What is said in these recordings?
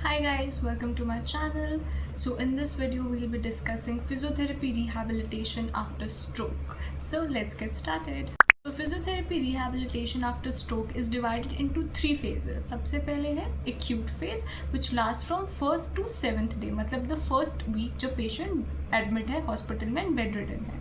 Hi guys, welcome to my channel. So in this video we'll be discussing physiotherapy rehabilitation after stroke. So let's get started. So physiotherapy rehabilitation after stroke is divided into three phases. सबसे पहले है acute phase which lasts from 1st to 7th day, मतलब the first week जब patient admit है hospital में bed ridden है.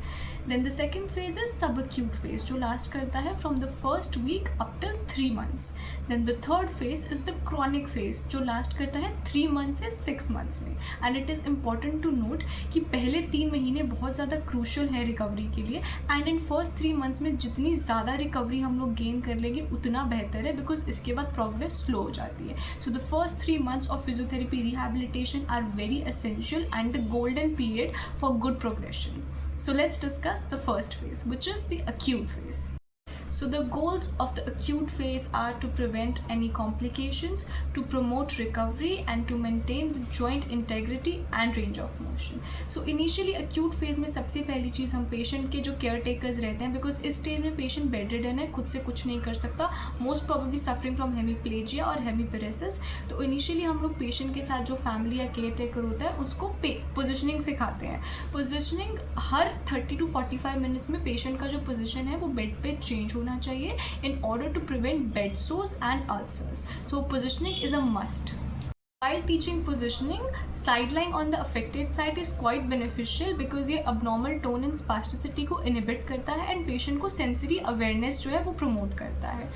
Then the second phase is subacute phase जो last करता है from the first week up till 3 months. Then the third phase is the chronic phase जो last करता है 3 months से 6 months में. And it is important to note कि पहले 3 महीने बहुत ज़्यादा क्रूशल है रिकवरी के लिए. एंड इन फर्स्ट 3 months में जितनी ज़्यादा रिकवरी हम लोग गेन कर लेंगे उतना बेहतर है, बिकॉज इसके बाद प्रोग्रेस स्लो हो जाती है. So the first 3 months of physiotherapy rehabilitation are very essential and the golden period for good progression. So let's discuss the first phase, which is the acute phase. So the goals of the acute phase are to prevent any complications, to promote recovery and to maintain the joint integrity and range of motion. So initially acute phase में सबसे पहली चीज़ हम patient के जो caretakers रहते हैं, because इस stage में patient bedridden है, खुद से कुछ नहीं कर सकता, most probably suffering from hemiplegia और hemiparesis. तो initially हम लोग patient के साथ जो family या caretaker होता है उसको positioning सिखाते हैं. Positioning हर 30 to 45 minutes में patient का जो position है वो bed पे change होना चाहिए in order to prevent bed sores and ulcers. So positioning is a must. While teaching positioning, sideline on the affected side is quite beneficial because ये abnormal tone and spasticity को inhibit करता है and patient को sensory awareness जो है वो promote करता है.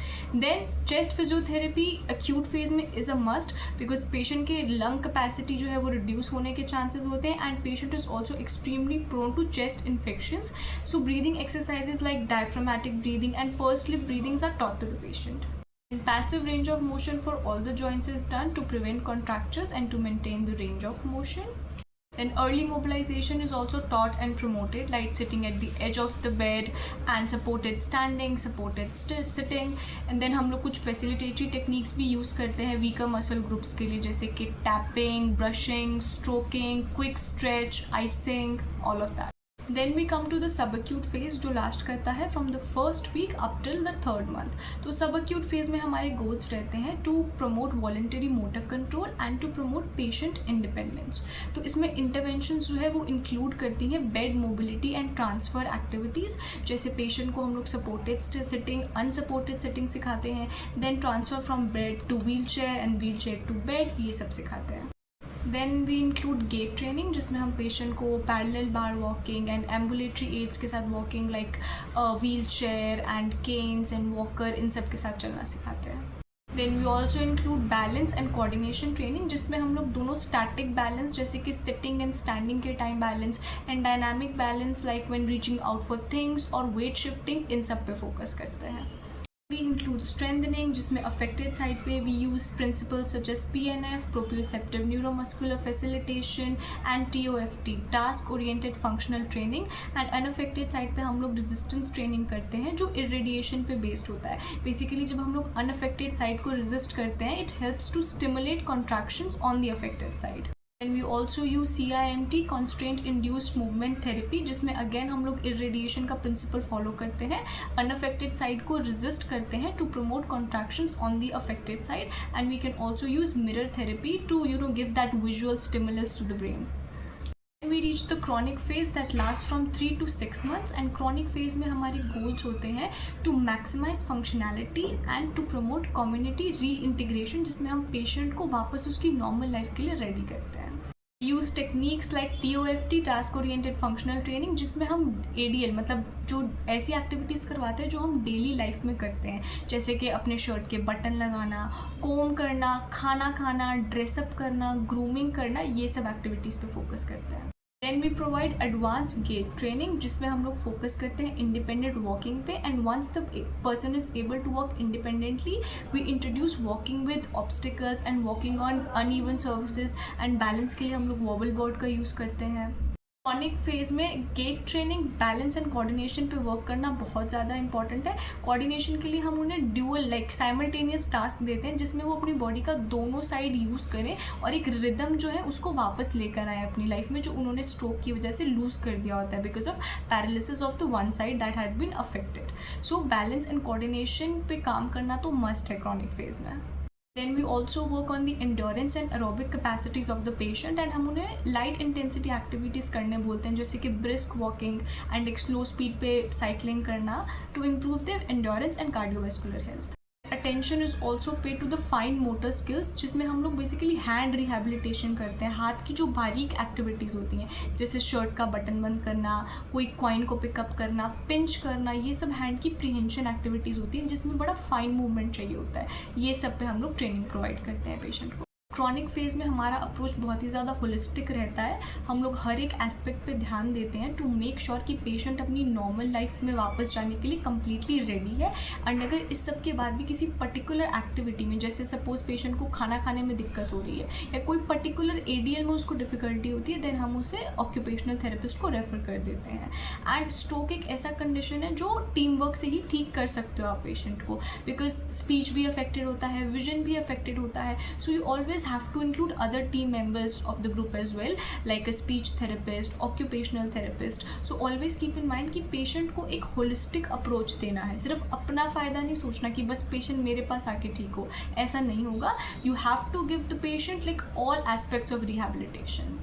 Then chest physiotherapy acute phase में is a must because patient के lung capacity जो है वो reduce होने के chances होते हैं and patient is also extremely prone to chest infections. So breathing exercises like diaphragmatic breathing and pursed lip breathings are taught to the patient. And passive range of motion for all the joints is done to prevent contractures and to maintain the range of motion. Then early mobilization is also taught and promoted, like sitting at the edge of the bed and supported standing, supported sitting. And then हम लोग कुछ facilitatory techniques भी use करते हैं weaker muscle groups के लिए, जैसे कि tapping, brushing, stroking, quick stretch, icing, all of that. Then we come to the subacute phase जो लास्ट करता है from the first week up till the 3rd month. तो subacute phase में हमारे goals रहते हैं to promote voluntary motor control and to promote patient independence. तो इसमें interventions जो है वो include करती हैं bed mobility and transfer activities, जैसे patient को हम लोग supported sitting, unsupported sitting सिखाते हैं, then transfer from bed to wheelchair and wheelchair to bed, ये सब सिखाते हैं. Then we include gait training जिसमें हम patient को parallel bar walking and ambulatory aids के साथ walking like wheelchair and canes and walker, इन सब के साथ चलना सिखाते हैं. Then we also include balance and coordination training जिसमें हम लोग दोनों static balance जैसे कि sitting and standing के time balance and dynamic balance like when reaching out for things और weight shifting, इन सब पे focus करते हैं. We include strengthening जिसमें affected side पे we use principles such as PNF, proprioceptive neuromuscular facilitation and TOFT, task oriented functional training. and unaffected side पे हम लोग resistance training करते हैं जो irradiation पे based होता है. Basically जब हम लोग unaffected side को resist करते हैं it helps to stimulate contractions on the affected side. And we also use CIMT, constraint induced movement therapy, जिसमें again हम लोग irradiation का principle follow करते हैं, unaffected side को resist करते हैं to promote contractions on the affected side. and we can also use mirror therapy to give that visual stimulus to the brain. We reach the chronic phase that lasts from 3 to 6 months and chronic phase में हमारे goals होते हैं to maximize functionality and to promote community reintegration जिसमें हम patient को वापस उसकी normal life के लिए ready करते हैं. Use techniques like TOFT, task oriented functional training, जिसमें हम ADL मतलब जो ऐसी एक्टिविटीज़ करवाते हैं जो हम डेली लाइफ में करते हैं, जैसे कि अपने शर्ट के बटन लगाना, कोम करना, खाना खाना, ड्रेसअप करना, ग्रूमिंग करना, ये सब एक्टिविटीज़ पे फोकस करते हैं. Then we provide advanced gait training जिसमें हम लोग फोकस करते हैं independent walking पे. and once the person is able to walk independently we introduce walking with obstacles and walking on uneven surfaces and balance के लिए हम लोग wobble board का यूज़ करते हैं. क्रॉनिक फेज में gait training, balance and coordination पे work करना बहुत ज़्यादा इंपॉर्टेंट है. कोऑर्डिनेशन के लिए हम उन्हें ड्यूअल लाइक साइमल्टेनियस टास्क देते हैं जिसमें वो अपनी बॉडी का दोनों साइड यूज़ करें और एक रिदम जो है उसको वापस लेकर आए अपनी लाइफ में, जो उन्होंने स्ट्रोक की वजह से लूज़ कर दिया होता है because of paralysis of the one side that had been affected. So balance and coordination पे काम करना तो मस्ट है क्रॉनिक फेज में. Then we also work on the endurance and aerobic capacities of the patient, and हम उन्हें light intensity activities करने बोलते हैं, जैसे कि ब्रिस्क वॉकिंग एंड एक स्लो स्पीड पे साइकिलिंग करना, to improve their endurance and cardiovascular health. Attention is also paid to the fine motor skills, जिसमें हम लोग बेसिकली हैंड रिहेबिलिटेशन करते हैं। हाथ की जो बारीक एक्टिविटीज़ होती हैं, जैसे शर्ट का बटन बंद करना, कोई कॉइन को पिकअप करना, पिंच करना, ये सब हैंड की प्रिहेंशन एक्टिविटीज़ होती हैं, जिसमें बड़ा फाइन मूवमेंट चाहिए होता है। ये सब पे हम लोग ट्रेनिंग प्रोवाइड करते हैं पेशेंट को। क्रॉनिक फेज़ में हमारा अप्रोच बहुत ही ज़्यादा होलिस्टिक रहता है। हम लोग हर एक एस्पेक्ट पे ध्यान देते हैं टू मेक श्योर कि पेशेंट अपनी नॉर्मल लाइफ में वापस जाने के लिए कम्प्लीटली रेडी है। एंड अगर इस सब के बाद भी किसी पर्टिकुलर एक्टिविटी में, जैसे सपोज पेशेंट को खाना खाने में दिक्कत हो रही है या कोई पर्टिकुलर एडीएल में उसको डिफ़िकल्टी होती है, देन हम उसे ऑक्यूपेशनल थेरेपिस्ट को रेफर कर देते हैं। एंड स्ट्रोक एक ऐसा कंडीशन है जो टीम वर्क से ही ठीक कर सकते हो आप पेशेंट को, बिकॉज स्पीच भी अफेक्टेड होता है, विजन भी अफेक्टेड होता है। So you always have to include other team members of the group as well, like a speech therapist, occupational therapist. So always keep in mind कि patient को एक holistic approach देना है। सिर्फ अपना फ़ायदा नहीं सोचना कि बस patient मेरे पास आके ठीक हो, ऐसा नहीं होगा। You have to give the patient like all aspects of rehabilitation.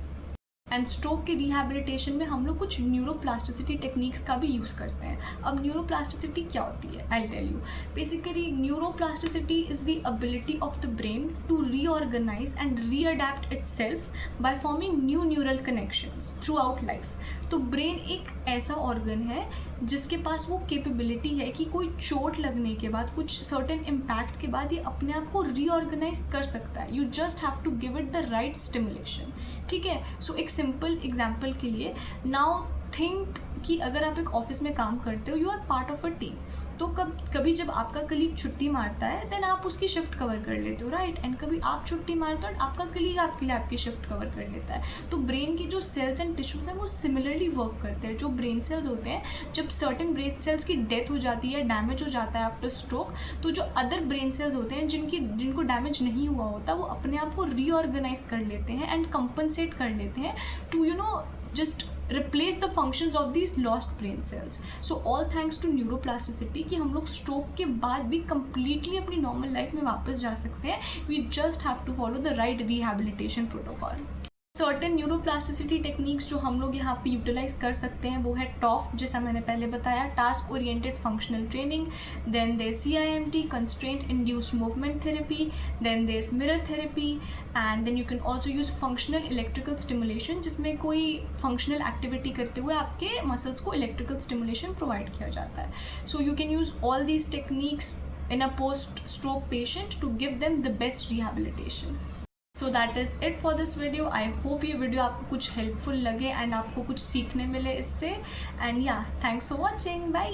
And stroke के रिहैबिलिटेशन में हम लोग कुछ न्यूरोप्लास्टिसिटी टेक्निक्स का भी यूज़ करते हैं। अब न्यूरोप्लास्टिसिटी क्या होती है, I tell you. Basically neuroplasticity is the ability of the brain to reorganise and readapt itself by forming new neural connections throughout life. तो ब्रेन एक ऐसा ऑर्गन है जिसके पास वो कैपेबिलिटी है कि कोई चोट लगने के बाद, कुछ सर्टेन इम्पैक्ट के बाद, ये अपने आप को रीऑर्गेनाइज कर सकता है। You just have to give it the right stimulation, ठीक है। सो एक सिंपल एग्जाम्पल के लिए, नाउ थिंक कि अगर आप एक ऑफिस में काम करते हो, you are part of a team. तो कभी जब आपका कलीग छुट्टी मारता है, देन आप उसकी शिफ्ट कवर कर लेते हो, राइट। एंड कभी आप छुट्टी मारते हो और आपका कलीग आपके लिए आपकी शिफ्ट कवर कर लेता है। तो ब्रेन की जो सेल्स एंड टिश्यूज हैं वो सिमिलरली वर्क करते हैं। जो ब्रेन सेल्स होते हैं, जब सर्टेन ब्रेन सेल्स की डेथ हो जाती है, डैमेज हो जाता है आफ्टर स्ट्रोक, तो जो अदर ब्रेन सेल्स होते हैं जिनको डैमेज नहीं हुआ होता, वो अपने आप को रीऑर्गेनाइज कर लेते हैं एंड कंपनसेट कर लेते हैं to just replace the functions of these lost brain cells. So all thanks to neuroplasticity कि हम लोग स्ट्रोक के बाद भी completely अपनी नॉर्मल लाइफ में वापस जा सकते हैं। We just have to follow the right rehabilitation protocol. Certain neuroplasticity techniques जो हम लोग यहाँ पे यूटिलाइज कर सकते हैं वो है टॉफ, जैसा मैंने पहले बताया, task oriented functional training. Then the CIMT, constraint induced movement therapy. Then the mirror therapy. And then you can also use functional electrical stimulation, जिसमें कोई फंक्शनल एक्टिविटी करते हुए आपके मसल्स को इलेक्ट्रिकल स्टिमुलेशन प्रोवाइड किया जाता है। So you can use all these techniques in a post-stroke patient to give them the best rehabilitation. So that is it for this video. I hope ये video आपको कुछ helpful लगे and आपको कुछ सीखने मिले इससे। एंड या, थैंक्स फॉर वॉचिंग, बाय।